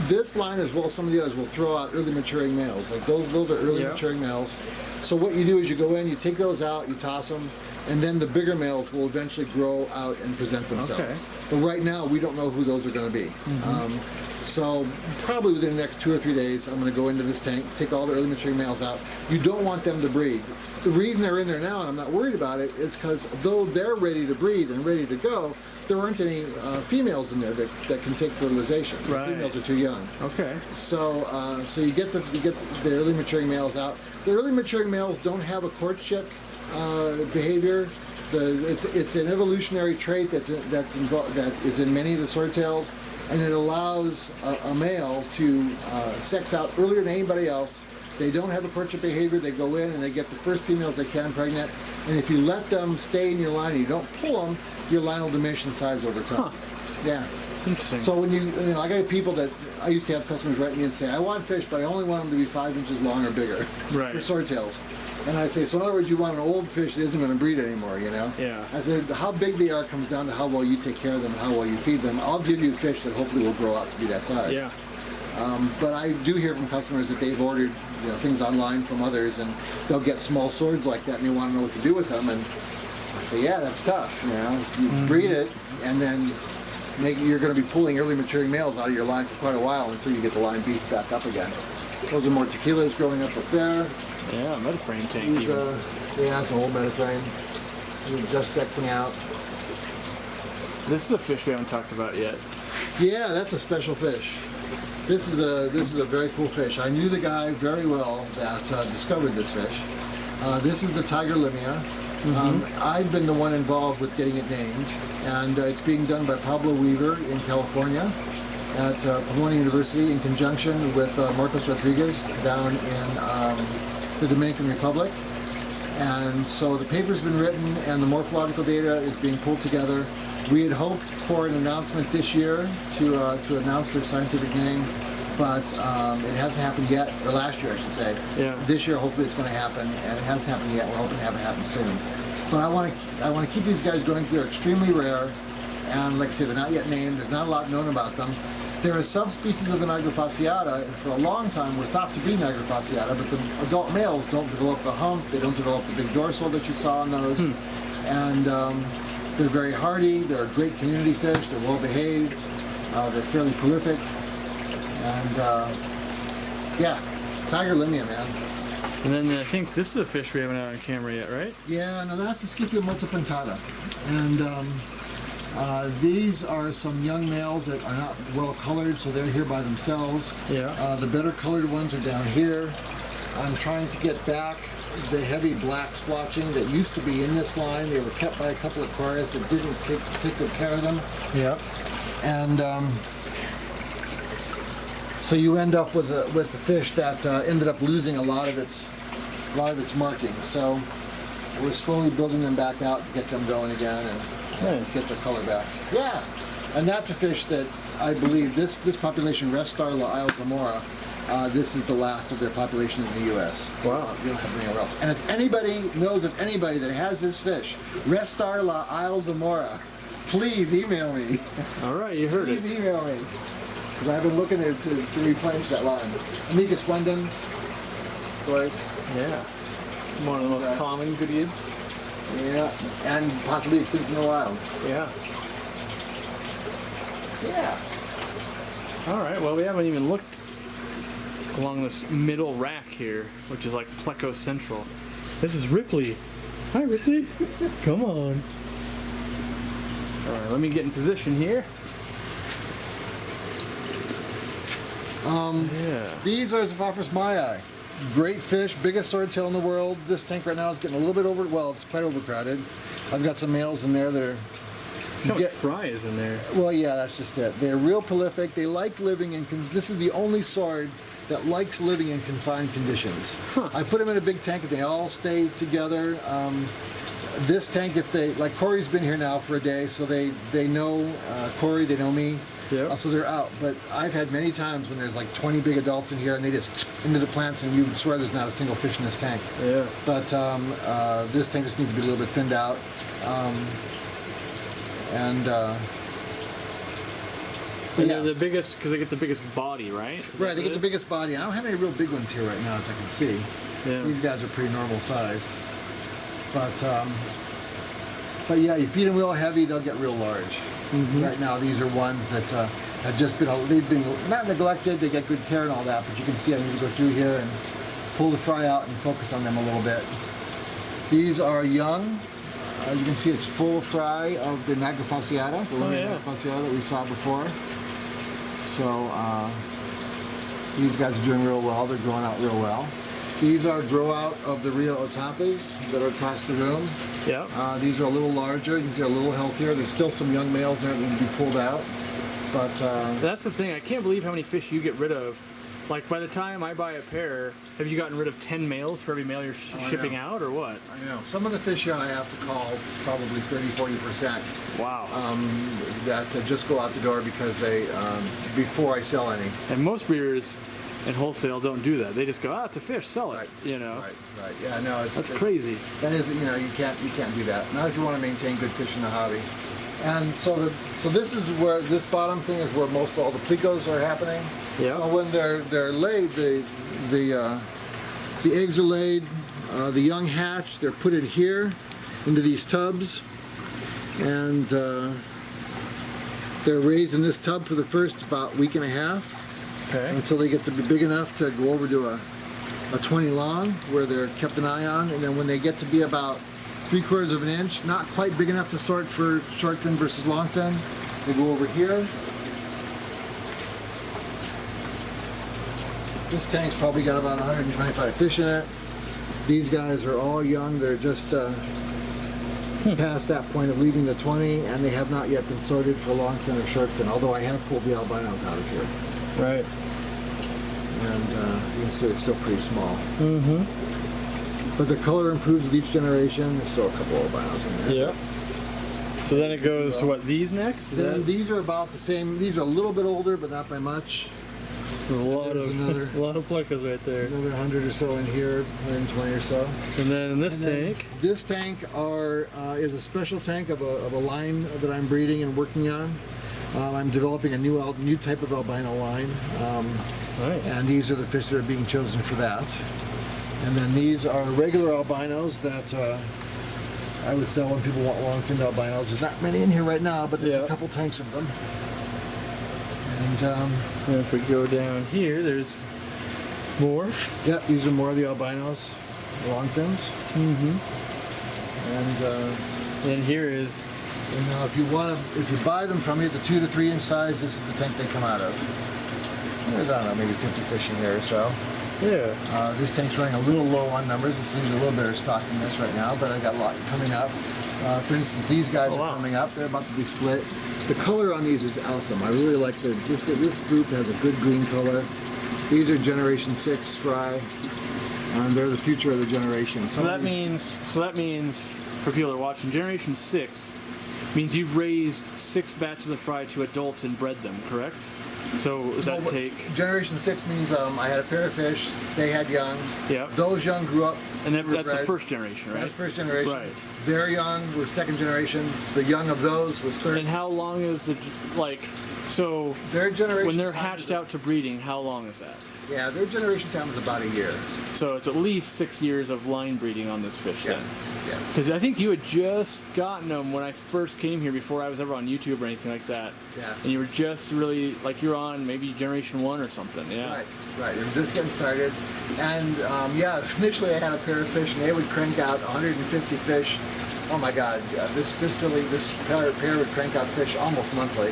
this line, as well as some of the others, will throw out early maturing males. Those are early maturing males. So what you do is you go in, you take those out, you toss them, and then the bigger males will eventually grow out and present themselves. Okay. But right now, we don't know who those are going to be. So probably within the next 2 or 3 days, I'm going to go into this tank, take all the early maturing males out. You don't want them to breed. The reason they're in there now, and I'm not worried about it, is because though they're ready to breed and ready to go, there aren't any females in there that can take fertilization. Right. The females are too young. Okay. So so you get the early maturing males out. The early maturing males don't have a courtship behavior. It's an evolutionary trait that is in many of the swordtails, and it allows a male to sex out earlier than anybody else. They don't have a courtship behavior. They go in and they get the first females they can pregnant. And if you let them stay in your line and you don't pull them, your line will diminish in size over time. Yeah. It's interesting. So when I got people that I used to have customers write me and say, I want fish, but I only want them to be 5 inches long or bigger Right. for swordtails. And I say, so in other words, you want an old fish that isn't going to breed anymore, you know? Yeah. I said, how big they are comes down to how well you take care of them and how well you feed them. I'll give you fish that hopefully will grow out to be that size. Yeah. But I do hear from customers that they've ordered things online from others, and they'll get small swords like that, and they want to know what to do with them. And I say, yeah, that's tough. You breed it, and then you're going to be pulling early maturing males out of your line for quite a while until you get the line beefed back up again. Those are more tequilas growing up there. Yeah, metaframe tank. These, yeah, it's an old metaframe. We're just sexing out. This is a fish we haven't talked about yet. Yeah, that's a special fish. This is a very cool fish. I knew the guy very well that discovered this fish. This is the tiger limia. I've been the one involved with getting it named, and it's being done by Pablo Weaver in California at Pomona University in conjunction with Marcos Rodriguez down in the Dominican Republic. And so the paper's been written and the morphological data is being pulled together. We had hoped for an announcement this year to announce their scientific name, but it hasn't happened yet, or last year I should say. Yeah. This year hopefully it's going to happen, and it hasn't happened yet. We're hoping to have it happen soon. But I want to keep these guys going. They're extremely rare, and like I say, they're not yet named. There's not a lot known about them. They're a subspecies of the Nigra fasciata, and for a long time were thought to be Nigra fasciata, but the adult males don't develop the hump, they don't develop the big dorsal that you saw on those, and they're very hardy, they're a great community fish, they're well behaved, they're fairly prolific, and yeah, tiger limia, man. And then I think this is a fish we haven't had on camera yet, right? Yeah, no, that's the Scipio multipentata, and these are some young males that are not well colored, so they're here by themselves. Yeah. The better colored ones are down here. I'm trying to get back the heavy black splotching that used to be in this line. They were kept by a couple of aquarists that didn't take good care of them. Yeah. And so you end up with the fish that ended up losing a lot of its markings. So we're slowly building them back out to get them going again and Nice. get the color back. Yeah, and that's a fish that I believe this population, Restarla isles-amora, this is the last of their population in the U.S. Wow. You don't have anywhere else. And if anybody knows of anybody that has this fish, Restarla isles-amora, please email me. All right, you heard Please it. email me. Because I've been looking to replenish that line. Amica splendens, of course. Yeah. One of the most common goodies. Yeah, and possibly extinct in the wild. Yeah. Yeah. All right. Well, we haven't even looked along this middle rack here, which is like Pleco Central. This is Ripley. Hi, Ripley. Come on. All right. Let me get in position here. Yeah. These are Zophophorus mayi. Great fish, biggest swordtail in the world. This tank right now is getting a little bit it's quite overcrowded. I've got some males in there that are... How much fry is in there? Well, yeah, that's just it. They're real prolific. They like living in... This is the only sword that likes living in confined conditions. Huh. I put them in a big tank and they all stay together. This tank, if they... Like, Corey's been here now for a day, so they know Corey, they know me. Yep. So they're out, but I've had many times when there's like 20 big adults in here and they just into the plants and you would swear there's not a single fish in this tank. Yeah. But this tank just needs to be a little bit thinned out. And yeah. they're the biggest because they get the biggest body, right? Right, they get the biggest body. I don't have any real big ones here right now, as I can see. Yeah. These guys are pretty normal sized. But But yeah, you feed them real heavy, they'll get real large. Right now, these are ones that have just been, they've been not neglected, they get good care and all that, but you can see I need to go through here and pull the fry out and focus on them a little bit. These are young. You can see it's full fry of the Niagara fasciata, the Niagara fasciata that we saw before. So these guys are doing real well, they're growing out real well. These are grow out of the Rio Otapas that are across the room. Yeah. These are a little larger, you can see a little healthier. There's still some young males there that need to be pulled out. But that's the thing, I can't believe how many fish you get rid of. Like by the time I buy a pair, have you gotten rid of 10 males for every male you're shipping out or what? I know. Some of the fish here I have to call probably 30-40%. Wow. That just go out the door because they, before I sell any. And most breeders and wholesale don't do that. They just go, it's a fish, sell it. Right. You know. Right. Yeah, no, that's crazy. That is, you know, you can't do that. Not if you want to maintain good fish in the hobby. And so this is where this bottom thing is where most all the plecos are happening. Yeah. So when they're laid, the eggs are laid, the young hatch. They're put in here into these tubs, and they're raised in this tub for the first about week and a half. Okay. Until they get to be big enough to go over to a 20 long where they're kept an eye on, and then when they get to be about 3/4 of an inch, not quite big enough to sort for short fin versus long fin, they go over here. This tank's probably got about 125 fish in it. These guys are all young, they're just past that point of leaving the 20, and they have not yet been sorted for long fin or short fin, although I have pulled the albinos out of here. Right. And you can see it's still pretty small. But the color improves with each generation. There's still a couple of albinos in there. Yeah. So then it goes to what, these next? These are about the same. These are a little bit older, but not by much. A lot of plecos right there. Another 100 or so in here, 120 or so. And then in this tank? This tank is a special tank of a line that I'm breeding and working on. I'm developing a new type of albino line. Nice. And these are the fish that are being chosen for that. And then these are regular albinos that I would sell when people want long-finned albinos. There's not many in here right now, but there's a couple tanks of them. And if we go down here, there's more. Yep, these are more of the albinos, long fins. And then here is. And now, if you buy them from me at the 2 to 3 inch size, this is the tank they come out of. There's, I don't know, maybe 50 fish in here or so. Yeah. This tank's running a little low on numbers. It's using a little better stock than this right now, but I got a lot coming up. For instance, these guys are coming up. They're about to be split. The color on these is awesome. I really like this group has a good green color. These are Generation 6 fry, and they're the future of the generation. So that means for people that are watching, Generation 6 means you've raised 6 batches of fry to adults and bred them, correct? So does that take... Generation 6 means I had a pair of fish, they had young. Yeah. Those young grew up. And that's the first generation, right? That's first generation. Right. Their young were second generation. The young of those was third. And how long is it, like, so... Their generation... When they're hatched out to breeding, how long is that? Yeah, their generation time is about a year. So it's at least 6 years of line breeding on this fish then. Yeah. Because I think you had just gotten them when I first came here before I was ever on YouTube or anything like that. Yeah. And you were just really, like you're on maybe Generation 1 or something, yeah. Right. You're just getting started. And initially I had a pair of fish and they would crank out 150 fish. Oh my God, this pair would crank out fish almost monthly.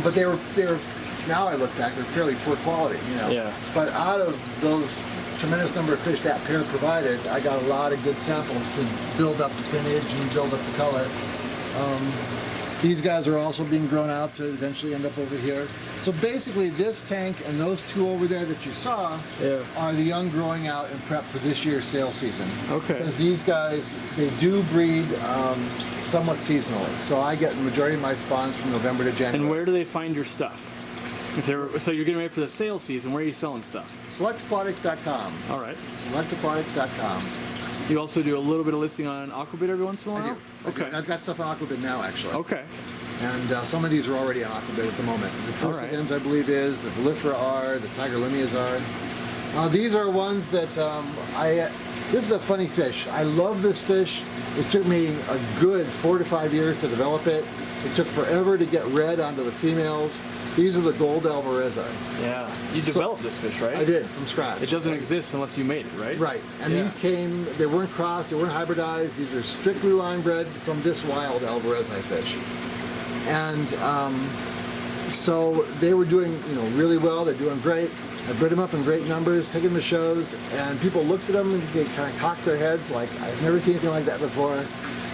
But they were now I look back, they're fairly poor quality, you know. Yeah. But out of those tremendous number of fish that pair provided, I got a lot of good samples to build up the finnage and build up the color. These guys are also being grown out to eventually end up over here. So basically this tank and those two over there that you saw are the young growing out and prep for this year's sale season. Okay. Because these guys, they do breed somewhat seasonally. So I get the majority of my spawns from November to January. And where do they find your stuff? So you're getting ready for the sale season. Where are you selling stuff? SelectAquatics.com. All right. SelectAquatics.com. You also do a little bit of listing on Aquabid every once in a while? I do. Okay. I've got stuff on Aquabid now, actually. Okay. And some of these are already on Aquabid at the moment. The Corsians, I believe, is. The Volifera are. The Tiger Limias are. These are ones that This is a funny fish. I love this fish. It took me a good 4 to 5 years to develop it. It took forever to get red onto the females. These are the gold alvarezi. Yeah. You developed this fish, right? I did, from scratch. It doesn't exist unless you made it, right? Right. And these came, they weren't crossed, they weren't hybridized. These are strictly line bred from this wild alvarezi fish. And so they were doing, really well. They're doing great. I bred them up in great numbers, taking the shows, and people looked at them and they kind of cocked their heads like, I've never seen anything like that before.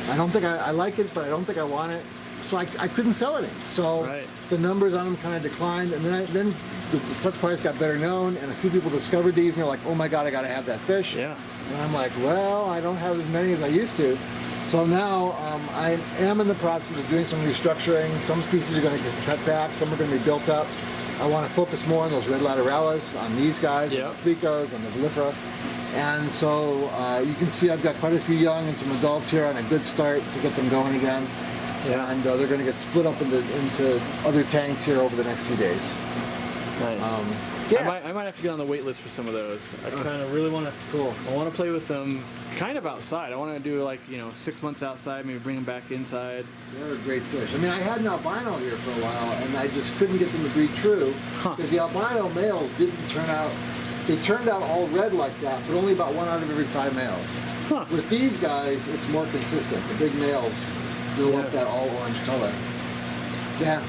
I don't think I like it, but I don't think I want it. So I couldn't sell it. So the numbers on them kind of declined, and then the select price got better known, and a few people discovered these, and they're like, oh my God, I got to have that fish. Yeah. And I'm like, well, I don't have as many as I used to. So now I am in the process of doing some restructuring. Some species are going to get cut back, some are going to be built up. I want to focus more on those red lateralis, on these guys, on the plecos, on the villifera. And so you can see I've got quite a few young and some adults here on a good start to get them going again. Yeah. And they're going to get split up into other tanks here over the next few days. Nice. I might have to get on the wait list for some of those. I kind of really want to. Cool. I want to play with them, kind of outside. I want to do 6 months outside, maybe bring them back inside. They're a great fish. I mean, I had an albino here for a while, and I just couldn't get them to breed true because the albino males didn't turn out. They turned out all red like that, but only about 1 out of every 5 males. With these guys, it's more consistent. The big males develop that all orange color. Yeah.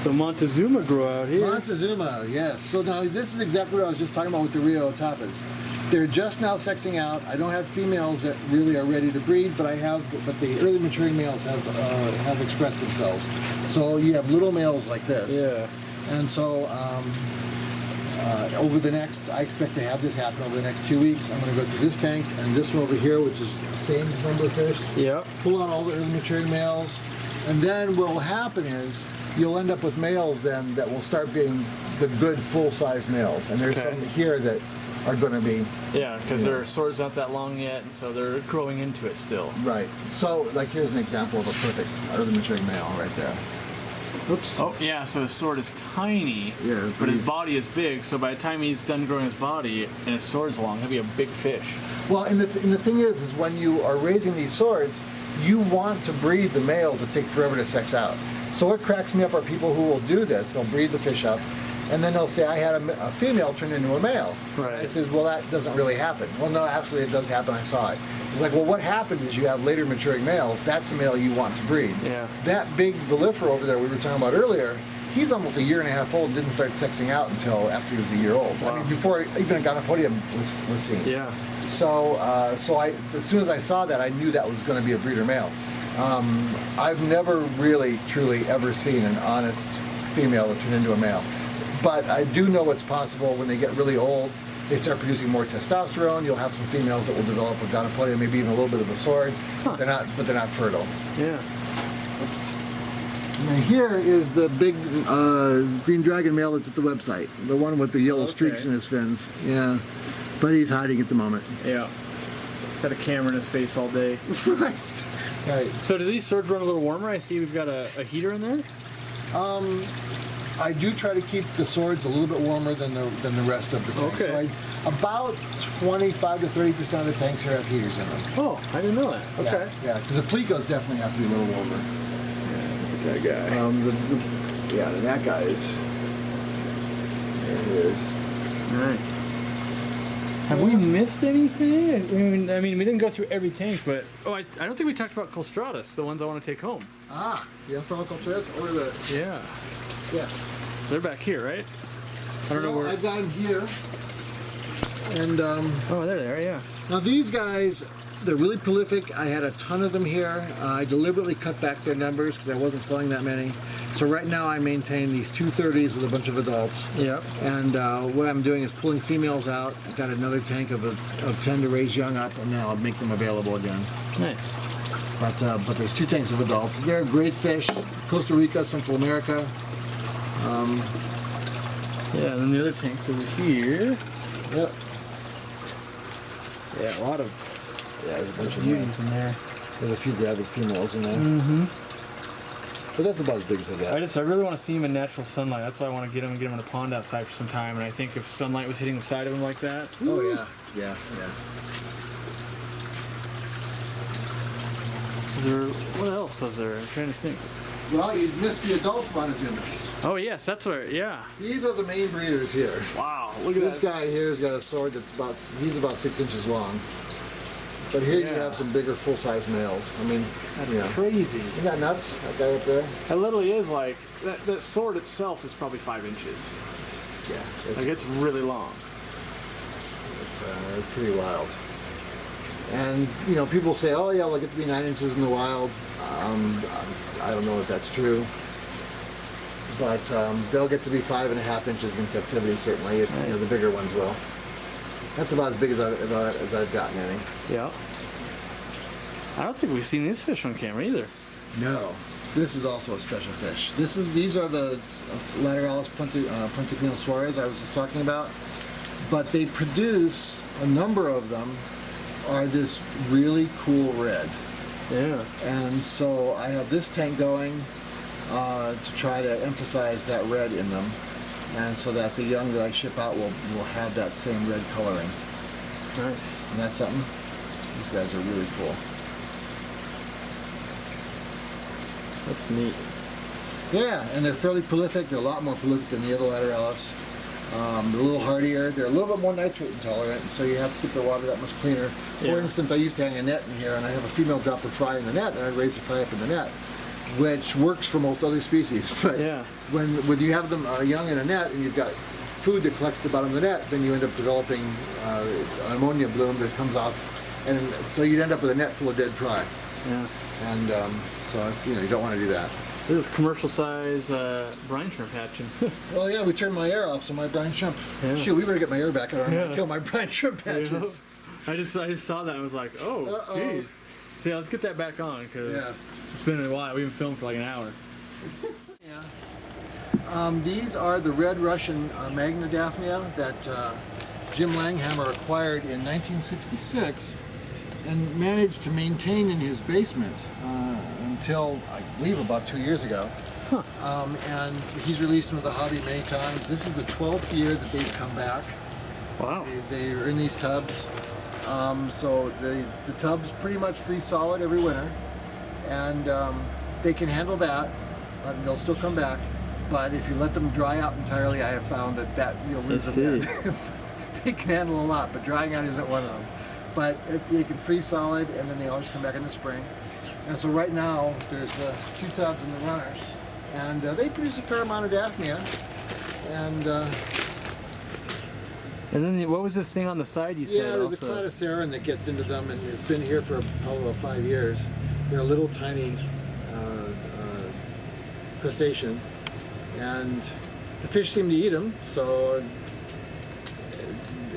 So Montezuma grew out here. Montezuma, yes. So now this is exactly what I was just talking about with the Rio Tapas. They're just now sexing out. I don't have females that really are ready to breed, but the early maturing males have expressed themselves. So you have little males like this. Yeah. And so I expect to have this happen over the next 2 weeks. I'm going to go through this tank and this one over here, which is the same number of fish. Yeah. Pull out all the early maturing males. And then what will happen is you'll end up with males then that will start being the good full-size males. And there's some here that are going to be... Yeah, because their sword's not that long yet, and so they're growing into it still. Right. So, here's an example of a perfect early maturing male right there. Oops. Oh, yeah, so his sword is tiny, but his body is big, so by the time he's done growing his body and his sword's long, he'll be a big fish. Well, and the thing is when you are raising these swords, you want to breed the males that take forever to sex out. So what cracks me up are people who will do this. They'll breed the fish up, and then they'll say, I had a female turn into a male. Right. I says, well, that doesn't really happen. Well, no, actually it does happen. I saw it. It's like, well, what happened is you have later maturing males. That's the male you want to breed. Yeah. That big villifera over there we were talking about earlier, he's almost 1.5 years old and didn't start sexing out until after he was 1 year old. Wow. I mean, before even a gonopodium was seen. Yeah. So as soon as I saw that, I knew that was going to be a breeder male. I've never really, truly ever seen an honest female that turned into a male. But I do know it's possible when they get really old, they start producing more testosterone. You'll have some females that will develop a gonopodium, maybe even a little bit of a sword. They're not fertile. Yeah. Oops. And then here is the big green dragon male that's at the website. The one with the yellow streaks in his fins. Yeah. But he's hiding at the moment. Yeah. He's got a camera in his face all day. Right. Right. So do these swords run a little warmer? I see we've got a heater in there. I do try to keep the swords a little bit warmer than the rest of the tank. Okay. So about 25 to 30% of the tanks here have heaters in them. Oh, I didn't know that. Okay. Yeah, because the plecos definitely have to be a little warmer. Yeah, that guy. That guy is. There he is. Nice. Have we missed anything? I mean, we didn't go through every tank, but I don't think we talked about Colstratus, the ones I want to take home. Ah, the Colstratus or the... Yeah. Yes. They're back here, right? I don't know where... I got them here. And, oh, there they are, yeah. Now these guys, they're really prolific. I had a ton of them here. I deliberately cut back their numbers because I wasn't selling that many. So right now I maintain these 230s with a bunch of adults. Yep. And what I'm doing is pulling females out. I've got another tank of 10 to raise young up, and now I'll make them available again. Nice. But there's 2 tanks of adults. They're great fish. Costa Rica, Central America. Yeah, and then the other tank's over here. Yep. Yeah, a lot of there's a bunch of beauties in there. There's a few gravid females in there. Mm-hmm. But that's about as big as I get. I really want to see them in natural sunlight. That's why I want to get them in the pond outside for some time. And I think if sunlight was hitting the side of them like that. Oh yeah. What else was there? I'm trying to think. Well, you missed the adult monozimas. Oh yes, that's what. Yeah. These are the main breeders here. Wow, look at This that. guy here's got a sword that's he's about 6 inches long. But here you Yeah. have some bigger full-size males. I mean, That's you know. crazy. Isn't that nuts? That guy up there? It literally is like that sword itself is probably 5 inches. Yeah. Like it's really long. It's pretty wild. And, you know, people say, oh yeah, they'll get to be 9 inches in the wild. I don't know if that's true. But they'll get to be 5.5 inches in captivity, certainly. If, Nice. you know, the bigger ones will. That's about as big as I've gotten any. Yeah. I don't think we've seen these fish on camera either. No. This is also a special fish. These are the Lateralis Plentipino Suarez I was just talking about. But they produce, a number of them are this really cool red. Yeah. And so I have this tank going to try to emphasize that red in them, and so that the young that I ship out will have that same red coloring. Nice. And that's something. These guys are really cool. That's neat. Yeah, and they're fairly prolific. They're a lot more prolific than the other Lateralis. They're a little hardier. They're a little bit more nitrate intolerant, so you have to keep the water that much cleaner. For Yeah. instance, I used to hang a net in here, and I have a female drop a fry in the net, and I raise the fry up in the net, which works for most other species. But Yeah. when you have them young in a net, and you've got food that collects at the bottom of the net, then you end up developing an ammonia bloom that comes off, and so you'd end up with a net full of dead fry. Yeah. And so it's, you don't want to do that. This is commercial size brine shrimp hatching. Well, yeah, we turned my air off, so my brine shrimp. Yeah. Shoot, we better get my air back on. I'm Yeah. gonna kill my brine shrimp hatches. I just saw that and was like, oh, Uh-oh. geez. See, let's get that back on because Yeah. it's been a while. We've been filming for like an hour. Yeah. These are the red Russian Magnadaphnia that Jim Langhammer acquired in 1966 and managed to maintain in his basement until, I believe, about 2 years ago. Huh. And he's released them to the hobby many times. This is the 12th year that they've come back. Wow. They are in these tubs. So the tub's pretty much free solid every winter. And they can handle that. They'll still come back. But if you let them dry out entirely, I have found that you'll lose them. They can handle a lot, but drying out isn't one of them. But they can free solid, and then they always come back in the spring. And so right now, there's 2 tubs in the runners. And they produce a fair amount of Daphnia. And then what was this thing on the side you said? yeah, there's also? a cladoceran that gets into them, and it's been here for probably about 5 years. They're a little tiny crustacean, and the fish seem to eat them. So,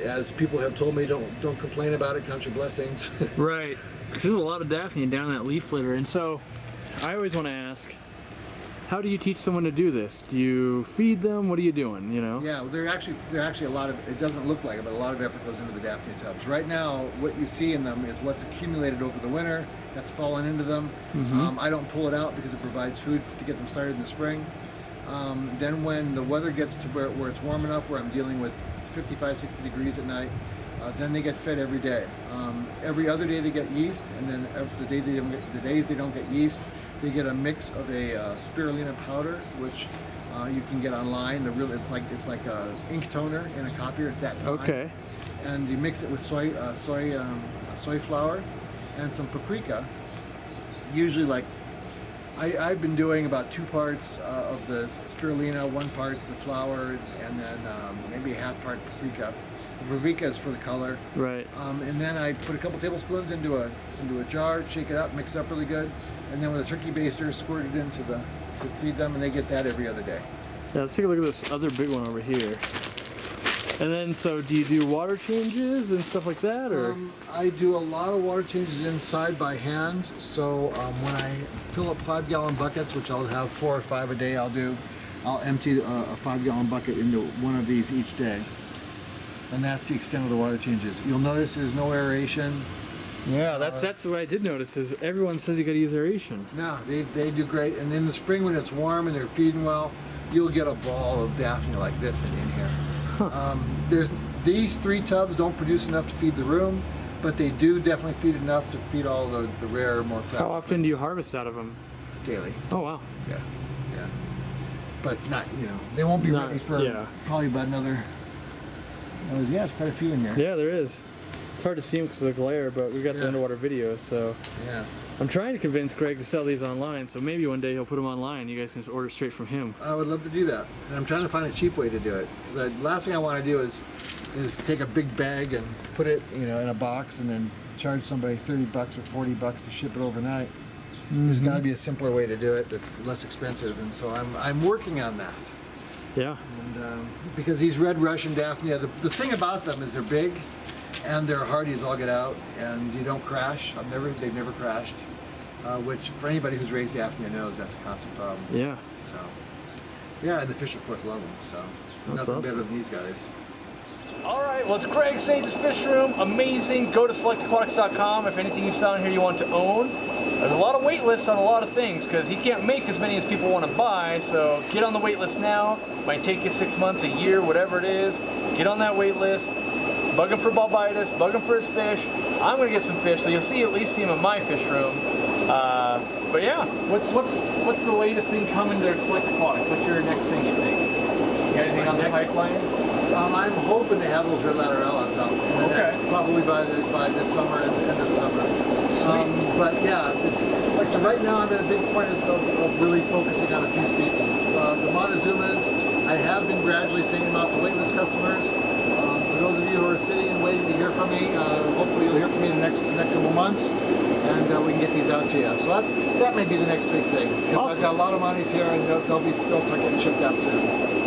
as people have told me, don't complain about it. Count your blessings. Right. 'Cause there's a lot of Daphnia down in that leaf litter, and so I always want to ask, how do you teach someone to do this? Do you feed them? What are you doing? Yeah, well, they're actually a lot of. It doesn't look like it, but a lot of effort goes into the Daphnia tubs. Right now, what you see in them is what's accumulated over the winter. That's fallen into them. I don't pull it out because it provides food to get them started in the spring. Then when the weather gets to where it's warm enough, where I'm dealing with 55, 60 degrees at night, then they get fed every day. Every other day they get yeast, and then the days they don't get yeast, they get a mix of a spirulina powder, which you can get online. It's like a ink toner in a copier. It's that fine. Okay. And you mix it with soy flour and some paprika. Usually, like I've been doing about 2 parts of the spirulina, 1 part the flour, and then maybe a half part paprika. The paprika is for the color. Right. And then I put a couple tablespoons into a jar, shake it up, mix it up really good, and then with a turkey baster, squirt it into to feed them, and they get that every other day. Yeah, let's take a look at this other big one over here. And then, so do you do water changes and stuff like that, or? I do a lot of water changes inside by hand. So when I fill up 5-gallon buckets, which I'll have 4 or 5 a day, I'll empty a 5-gallon bucket into one of these each day. And that's the extent of the water changes. You'll notice there's no aeration. Yeah, that's what I did notice. Is everyone says you got to use aeration. No, they do great. And in the spring when it's warm and they're feeding well, you'll get a ball of Daphnia like this in here. There's these 3 tubs don't produce enough to feed the room. but they do definitely feed enough to feed all the rare, more fat. How often do you harvest out of them? Daily. Oh wow. Yeah. But not, they won't be ready for probably about another. Yeah, it's quite a few in here. Yeah, there is. It's hard to see them because of the glare, but we've got the underwater videos, so. Yeah. I'm trying to convince Greg to sell these online, so maybe one day he'll put them online. You guys can just order straight from him. I would love to do that, and I'm trying to find a cheap way to do it. Because the last thing I want to do is take a big bag and put it, in a box, and then charge somebody $30 or $40 to ship it overnight. There's got to be a simpler way to do it that's less expensive, and so I'm working on that. Yeah. And because these red Russian Daphnia, the thing about them is they're big, and they're hardy as all get out, and you don't crash. They've never crashed, which for anybody who's raised Daphnia knows that's a constant problem. Yeah. So, yeah, and the fish of course love them. So nothing better than these guys. All right, well, it's Greg Sage's Fish Room. Amazing. Go to selectaquatics.com if anything you saw in here you want to own. There's a lot of wait lists on a lot of things because he can't make as many as people want to buy, so get on the wait list now. Might take you 6 months, a year, whatever it is. Get on that wait list. Bug him for bulbitis, bug him for his fish. I'm going to get some fish, so you'll at least see him in my fish room. But yeah, what's the latest thing coming to Select Aquatics? What's your next thing, you think? You got anything on the pipeline? I'm hoping to have those red laterellas out in the next, probably by this summer and the end of the summer. But yeah, it's like, so right now I'm at a big point of really focusing on a few species. The Montezumas, I have been gradually sending them out to waitlist customers. For those of you who are sitting and waiting to hear from me, hopefully you'll hear from me in the next couple months, and we can get these out to you. So that may be the next big thing. Because I've got a lot of monies here, and they'll start getting shipped out soon.